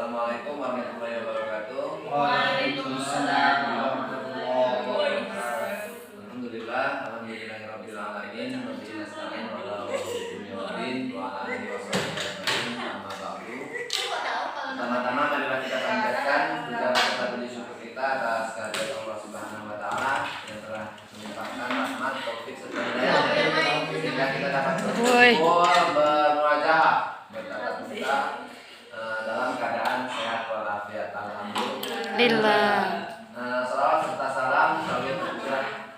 Assalamualaikum warahmatullahi wabarakatuh. Waalaikumsalam warahmatullahi wabarakatuh. Alhamdulillahirabbil alamin. Wabillahi nasta'in wa ala wabarakatuh. Wa ala alihi wasallam. Amma ba'du. Pertama-tama marilah kita panjatkan puja serta puji syukur kita atas kehadirat Allah Subhanahu wa taala yang telah melimpahkan rahmat, taufik serta hidayah sehingga kita dapat bermuajahah bertatap muka dalam keadaan sehat walafiat. Alhamdulillah. Salawat serta salam kami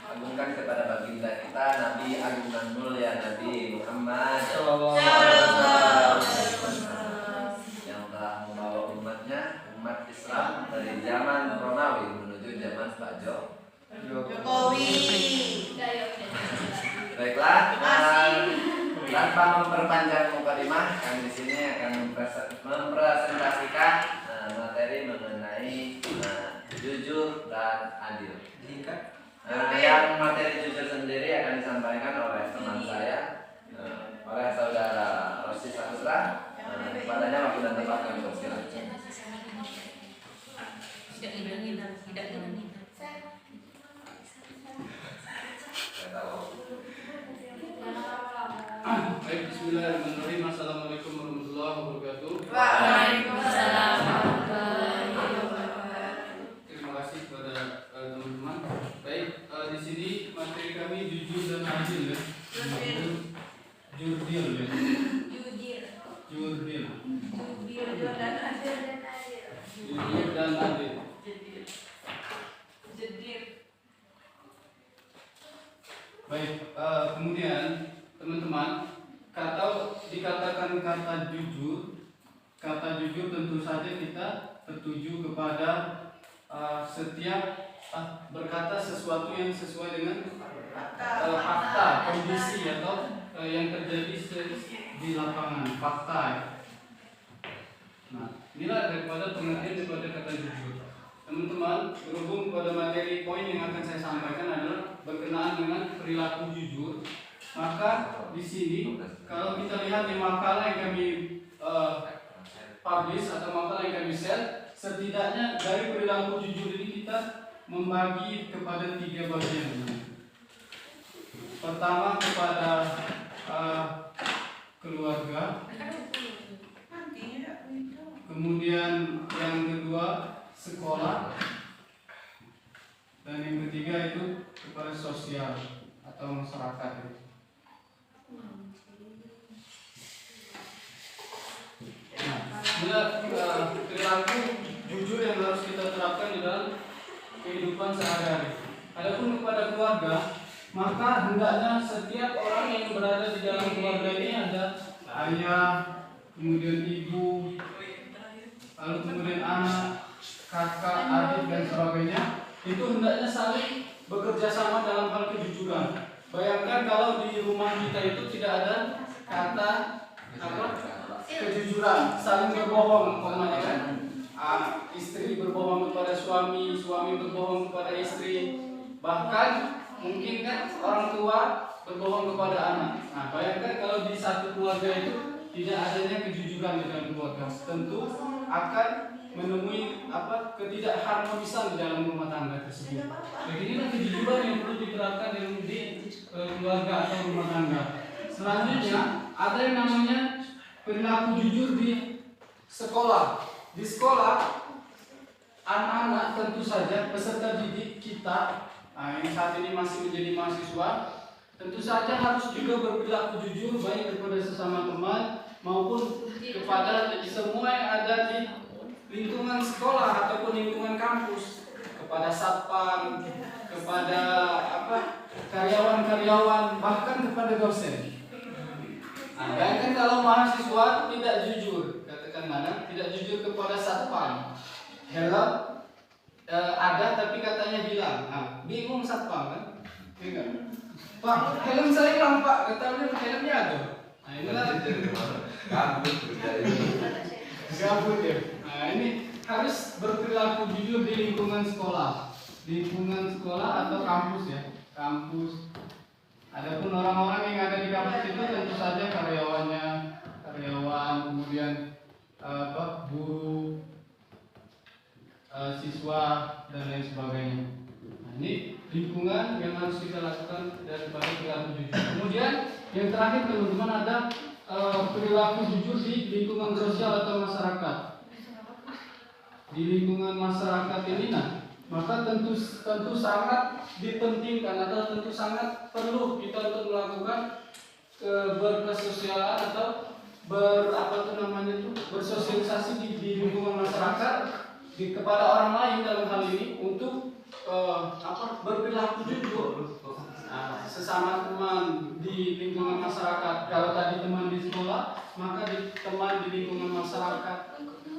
agungkan kepada baginda kita Nabi Agung dan Mulia Nabi Muhammad yang telah membawa umat Islam dari zaman Romawi menuju zaman Pak Jokowi. Baiklah, tanpa memperpanjang mukadimah, kami di sini akan mempresentasikan materi mengenai jujur dan adil. Yang materi jujur sendiri akan disampaikan oleh teman saya, oleh saudara Rosi Saputra. Kepadanya waktu dan tempat kami persilakan. Baik, bismillahirrahmanirrahim. Assalamualaikum warahmatullahi wabarakatuh. Waalaikumsalam warahmatullahi wabarakatuh. Terima kasih kepada teman-teman. Baik, di sini materi kami jujur dan adil ya. Jurdil ya. Jurdil. Jujur dan adil. Baik, kemudian teman-teman, dikatakan kata jujur tentu saja kita tertuju kepada setiap berkata sesuatu yang sesuai dengan fakta, kondisi atau yang terjadi di lapangan, fakta. Nah, inilah daripada pengertian daripada kata jujur. Teman-teman, berhubung pada materi poin yang akan saya sampaikan adalah berkenaan dengan perilaku jujur. Maka di sini kalau kita lihat di makalah yang kami publish atau makalah yang kami share, setidaknya dari perilaku jujur ini kita membagi kepada 3 bagian. Pertama kepada keluarga, kemudian yang kedua sekolah, dan yang ketiga itu kepada sosial atau masyarakat. Perilaku jujur yang harus kita terapkan di dalam kehidupan sehari-hari. Adapun kepada keluarga, maka hendaknya setiap orang yang berada di dalam keluarga ini ada ayah, kemudian ibu, lalu kemudian anak, kakak, adik dan sebagainya, itu hendaknya saling bekerja sama dalam hal kejujuran. Bayangkan kalau di rumah kita itu tidak ada kata kejujuran, saling berbohong, umpamanya kan, istri berbohong kepada suami, suami berbohong kepada istri, bahkan mungkin kan orang tua berbohong kepada anak. Nah, bayangkan kalau di satu keluarga itu tidak adanya kejujuran di dalam keluarga, tentu akan menemui ketidakharmonisan di dalam rumah tangga tersebut. Beginilah kejujuran yang perlu diterapkan di keluarga atau rumah tangga. Selanjutnya ada yang namanya perilaku jujur di sekolah. Di sekolah, anak-anak tentu saja peserta didik kita, yang saat ini masih menjadi mahasiswa, tentu saja harus juga berperilaku jujur baik kepada sesama teman maupun kepada semua yang ada di lingkungan sekolah ataupun lingkungan kampus, kepada satpam, kepada karyawan-karyawan, bahkan kepada dosen. Bayangkan kalau mahasiswa tidak jujur, katakan tidak jujur kepada satpam, helm ada tapi katanya hilang. Bingung satpam kan? Bingung. Pak, helm saya hilang Pak, katanya helmnya ada. Inilah gabut ya. Ini harus berperilaku jujur di lingkungan sekolah, atau kampus ya, kampus. Adapun orang-orang yang ada di kampus itu tentu saja karyawan, kemudian guru, siswa dan lain sebagainya. Nah, ini lingkungan yang harus kita lakukan daripada perilaku jujur. Kemudian yang terakhir teman-teman ada perilaku jujur di lingkungan sosial atau masyarakat. Di lingkungan masyarakat ini, maka tentu sangat dipentingkan atau tentu sangat perlu kita untuk melakukan bersosialan atau bersosialisasi di lingkungan masyarakat kepada orang lain dalam hal ini untuk berperilaku jujur. Nah, sesama teman di lingkungan masyarakat, kalau tadi teman di sekolah, maka teman di lingkungan masyarakat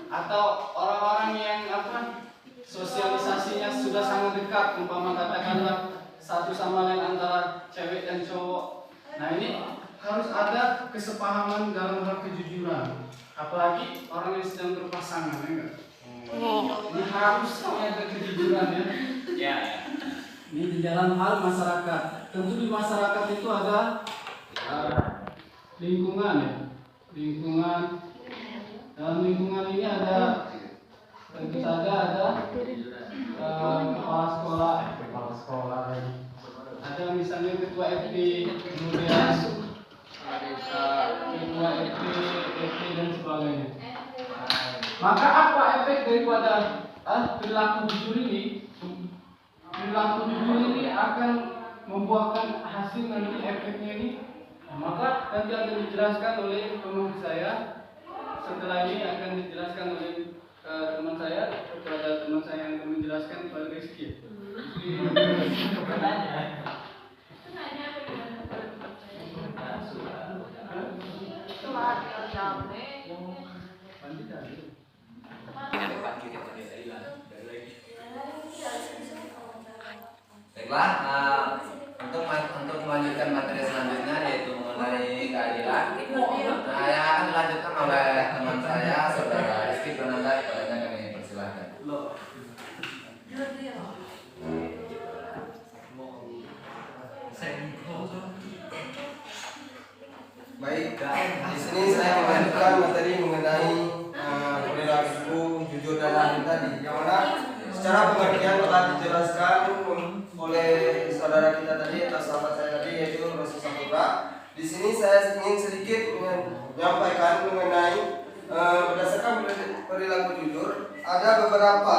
atau orang-orang yang sosialisasinya sudah sangat dekat, umpama katakanlah satu sama lain antara cewek dan cowok. Nah, ini harus ada kesepahaman dalam hal kejujuran, apalagi orang yang sedang berpasangan, ya enggak? Ini harus ada kejujuran, ya. Ini di dalam hal masyarakat. Tentu di masyarakat itu ada lingkungan, ya. Lingkungan. Dalam lingkungan ini ada tentu saja ada kepala sekolah, ada misalnya ketua FP, kemudian ketua FP dan sebagainya. Maka apa efek daripada perilaku jujur ini? Perilaku jujur ini akan membuahkan hasil nanti efeknya ini. Maka nanti akan dijelaskan oleh teman saya. Setelah ini akan dijelaskan oleh teman saya, kepada teman saya yang akan menjelaskan kepada Rizky. Baiklah, untuk melanjutkan materi selanjutnya yaitu mengenai keadilan. Nah, yang akan dilanjutkan oleh teman saya, saudara Rizky Prananda, kepadanya kami persilahkan. Baik, di sini saya melanjutkan materi mengenai perilaku jujur dan adil tadi, yang mana secara pengertian telah dijelaskan oleh saudara kita tadi atau sahabat saya tadi, yaitu Rosi Saputra. Di sini saya ingin sedikit menyampaikan mengenai berdasarkan perilaku jujur, ada beberapa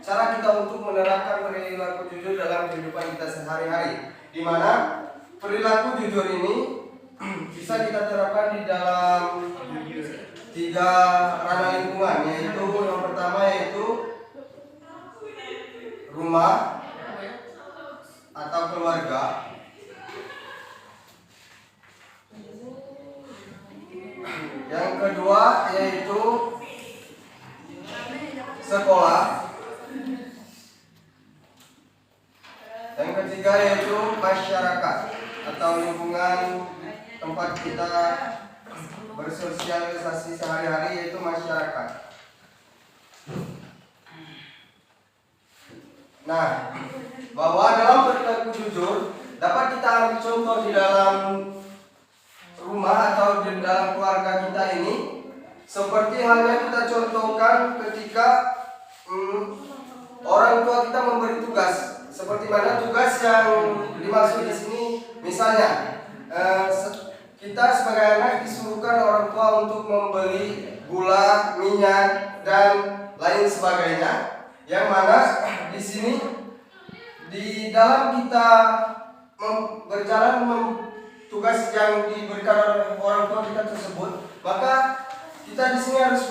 cara kita untuk menerapkan perilaku jujur dalam kehidupan kita sehari-hari, di mana perilaku jujur ini bisa kita terapkan di dalam 3 ranah lingkungan, yaitu yang pertama yaitu rumah atau keluarga. Yang kedua yaitu sekolah. Yang ketiga yaitu masyarakat atau lingkungan tempat kita bersosialisasi sehari-hari, yaitu masyarakat. Nah, bahwa dalam perilaku jujur dapat kita ambil contoh di dalam rumah atau di dalam keluarga kita ini, seperti halnya kita contohkan ketika orang tua kita memberi tugas. Seperti mana tugas yang dimaksud di sini, misalnya kita sebagai anak disuruhkan orang tua untuk membeli gula, minyak, dan lain sebagainya. Yang mana di sini di dalam kita berjalan tugas yang diberikan oleh orang tua kita tersebut, maka kita di sini harus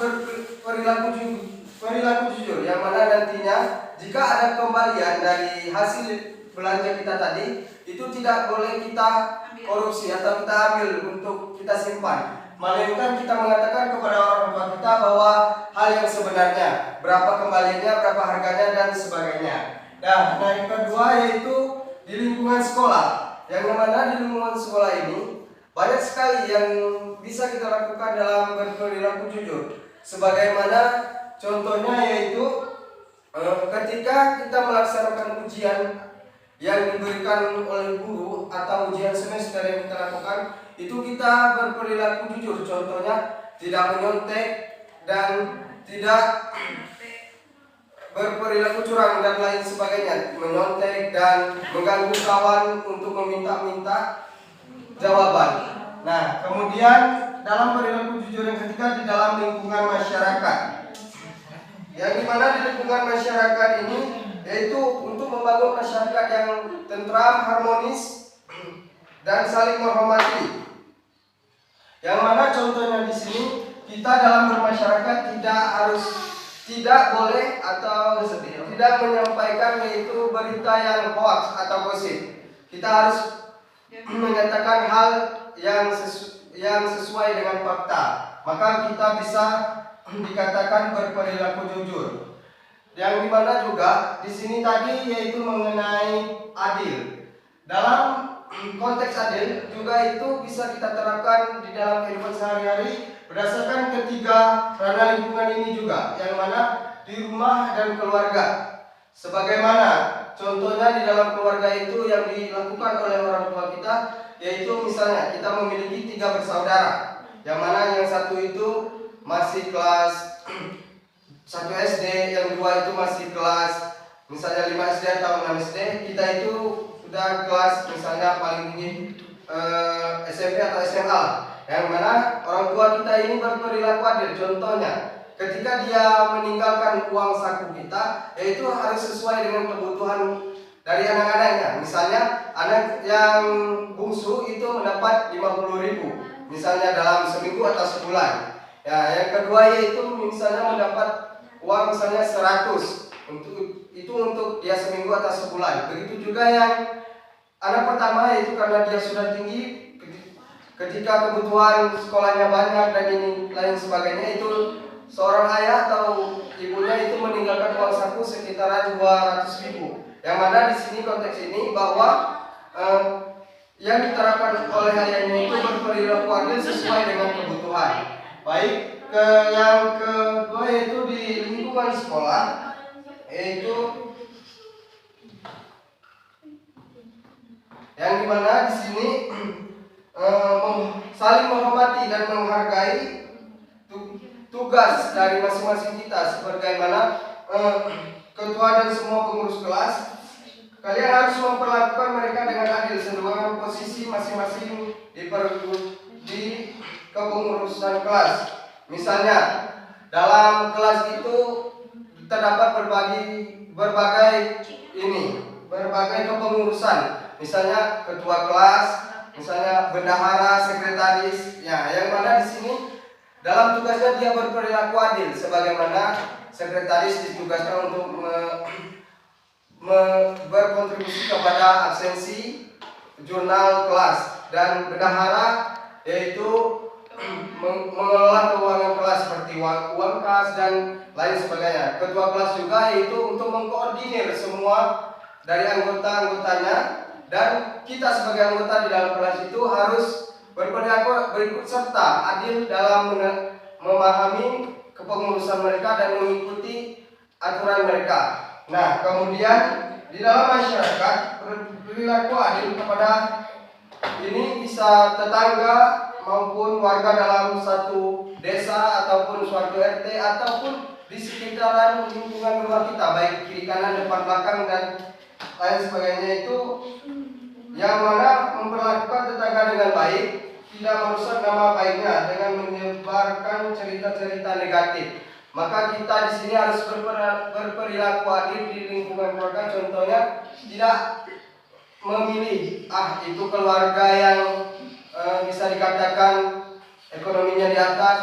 perilaku jujur, yang mana nantinya jika ada kembalian dari hasil belanja kita tadi, itu tidak boleh kita korupsi atau kita ambil untuk kita simpan, melainkan kita mengatakan kepada orang tua kita bahwa hal yang sebenarnya, berapa kembaliannya, berapa harganya, dan sebagainya. Nah, yang kedua yaitu di lingkungan sekolah, yang mana di lingkungan sekolah ini banyak sekali yang bisa kita lakukan dalam berperilaku jujur. Sebagaimana contohnya yaitu ketika kita melaksanakan ujian yang diberikan oleh guru atau ujian semester yang kita lakukan, itu kita berperilaku jujur. Contohnya tidak menyontek dan tidak berperilaku curang dan lain sebagainya, menyontek dan mengganggu kawan untuk meminta-minta jawaban. Nah, kemudian dalam perilaku jujur yang ketiga di dalam lingkungan masyarakat, yang dimana di lingkungan masyarakat ini yaitu untuk membangun masyarakat yang tentram, harmonis, dan saling menghormati. Yang mana contohnya di sini kita dalam bermasyarakat tidak boleh atau tidak menyampaikan yaitu berita yang hoax atau gosip. Kita harus menyatakan hal yang sesuai dengan fakta. Maka kita bisa dikatakan berperilaku jujur. Yang dimana juga di sini tadi yaitu mengenai adil. Dalam konteks adil juga itu bisa kita terapkan di dalam kehidupan sehari-hari berdasarkan ketiga ranah lingkungan ini juga, yang mana di rumah dan keluarga. Sebagaimana contohnya di dalam keluarga itu yang dilakukan oleh orang tua kita, yaitu misalnya kita memiliki 3 bersaudara, yang mana yang satu itu masih kelas 1 SD, yang 2 itu masih kelas misalnya 5 SD atau 6 SD, kita itu sudah kelas misalnya paling tinggi SMP atau SMA, yang mana orang tua kita ini berperilaku adil. Contohnya ketika dia meninggalkan uang saku kita, yaitu harus sesuai dengan kebutuhan dari anak-anaknya. Misalnya anak yang bungsu itu mendapat 50.000 misalnya dalam seminggu atau sebulan. Ya, yang kedua yaitu misalnya mendapat uang misalnya 100 untuk dia seminggu atau sebulan. Begitu juga yang anak pertama, yaitu karena dia sudah tinggi, ketika kebutuhan sekolahnya banyak dan ini lain sebagainya, itu seorang ayah atau ibunya itu meninggalkan uang saku sekitaran 200.000. Yang mana di sini konteks ini bahwa yang diterapkan oleh ayahnya itu berperilaku adil sesuai dengan kebutuhan. Baik, yang kedua yaitu di lingkungan sekolah, yaitu yang dimana di sini saling menghormati dan menghargai tugas dari masing-masing kita. Sebagaimana ketua dan semua pengurus kelas, kalian harus memperlakukan mereka dengan adil sesuai posisi masing-masing di kepengurusan kelas. Misalnya dalam kelas itu terdapat berbagai kepengurusan. Misalnya ketua kelas, misalnya bendahara, sekretaris, ya, yang mana di sini dalam tugasnya dia berperilaku adil. Sebagaimana sekretaris ditugaskan untuk berkontribusi kepada absensi jurnal kelas, dan bendahara yaitu mengelola keuangan kelas seperti uang kas dan lain sebagainya. Ketua kelas juga yaitu untuk mengkoordinir semua dari anggota-anggotanya, dan kita sebagai anggota di dalam kelas itu harus berikut serta adil dalam memahami kepengurusan mereka dan mengikuti aturan mereka. Nah, kemudian di dalam masyarakat perilaku adil kepada ini bisa tetangga maupun warga dalam satu desa ataupun suatu RT ataupun di sekitaran lingkungan rumah kita, baik kiri kanan, depan belakang dan lain sebagainya, itu yang mana memperlakukan tetangga dengan baik, tidak merusak nama baiknya dengan menyebarkan cerita-cerita negatif. Maka kita di sini harus berperilaku adil di lingkungan keluarga. Contohnya tidak memilih itu keluarga yang bisa dikatakan ekonominya di atas,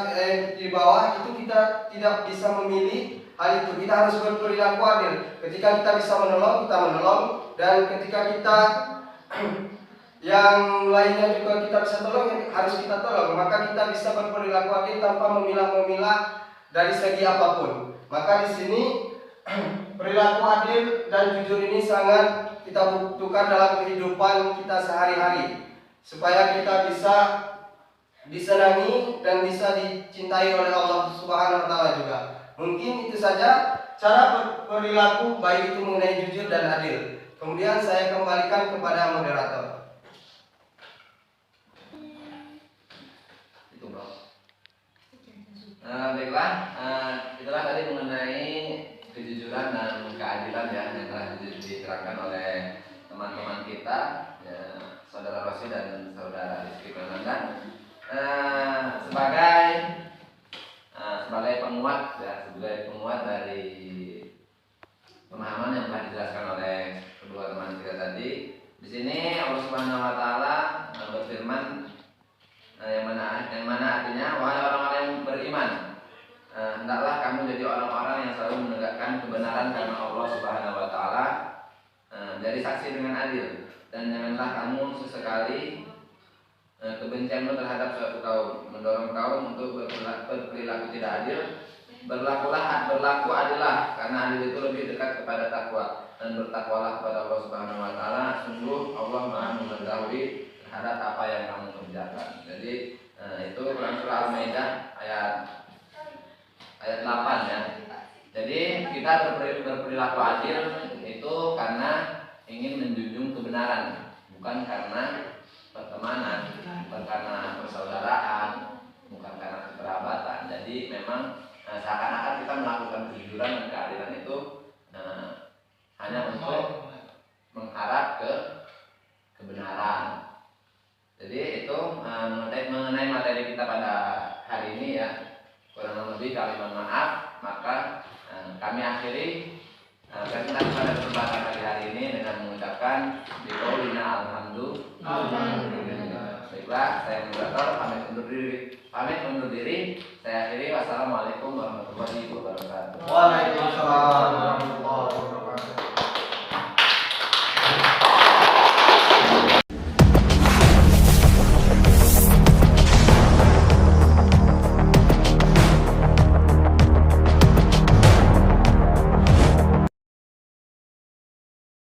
di bawah, itu kita tidak bisa memilih hal itu. Kita harus berperilaku adil. Ketika kita bisa menolong, kita menolong, dan ketika kita yang lainnya juga kita bisa tolong, harus kita tolong. Maka kita bisa berperilaku adil tanpa memilah-memilah dari segi apapun. Maka di sini perilaku adil dan jujur ini sangat kita butuhkan dalam kehidupan kita sehari-hari, supaya kita bisa disenangi dan bisa dicintai oleh Allah Subhanahu wa taala juga. Mungkin itu saja cara berperilaku baik itu mengenai jujur dan adil. Kemudian saya kembalikan kepada moderator. Itu bro. Baiklah, itulah tadi mengenai kejujuran dan diterangkan oleh teman-teman kita, ya, Saudara Rosi dan Saudara Rizky Fernanda, sebagai penguat, ya, sebagai penguat dari pemahaman yang telah dijelaskan oleh kedua teman kita tadi. Di sini Allah Subhanahu Wa Taala berfirman, yang mana artinya, wahai orang-orang yang beriman, hendaklah kamu jadi orang-orang yang selalu menegakkan kebenaran karena Allah Subhanahu Wa Taala, jadi saksi dengan adil, dan janganlah kamu sesekali kebencianmu terhadap suatu kaum, mendorong kaum untuk berperilaku tidak adil. Berlaku adillah, karena adil itu lebih dekat kepada takwa, dan bertakwalah kepada Allah Subhanahu Wa Taala. Sungguh Allah Maha mengetahui terhadap apa yang kamu kerjakan. Jadi itu Quran surah Al-Maidah ayat 8 ya. Jadi kita berperilaku adil itu karena ingin menjunjung kebenaran, bukan karena pertemanan, bukan karena persaudaraan, bukan karena kekerabatan. Jadi memang seakan-akan kita melakukan kejujuran dan keadilan itu hanya untuk mengharap kebenaran. Jadi itu mengenai materi kita pada hari ini ya, kurang lebih kami mohon maaf. Maka kami akhiri presentasi pada kesempatan pagi hari ini dengan mengucapkan biqaulina alhamdulillah. Baiklah, saya moderator pamit undur diri. Saya akhiri. Wassalamualaikum warahmatullahi wabarakatuh.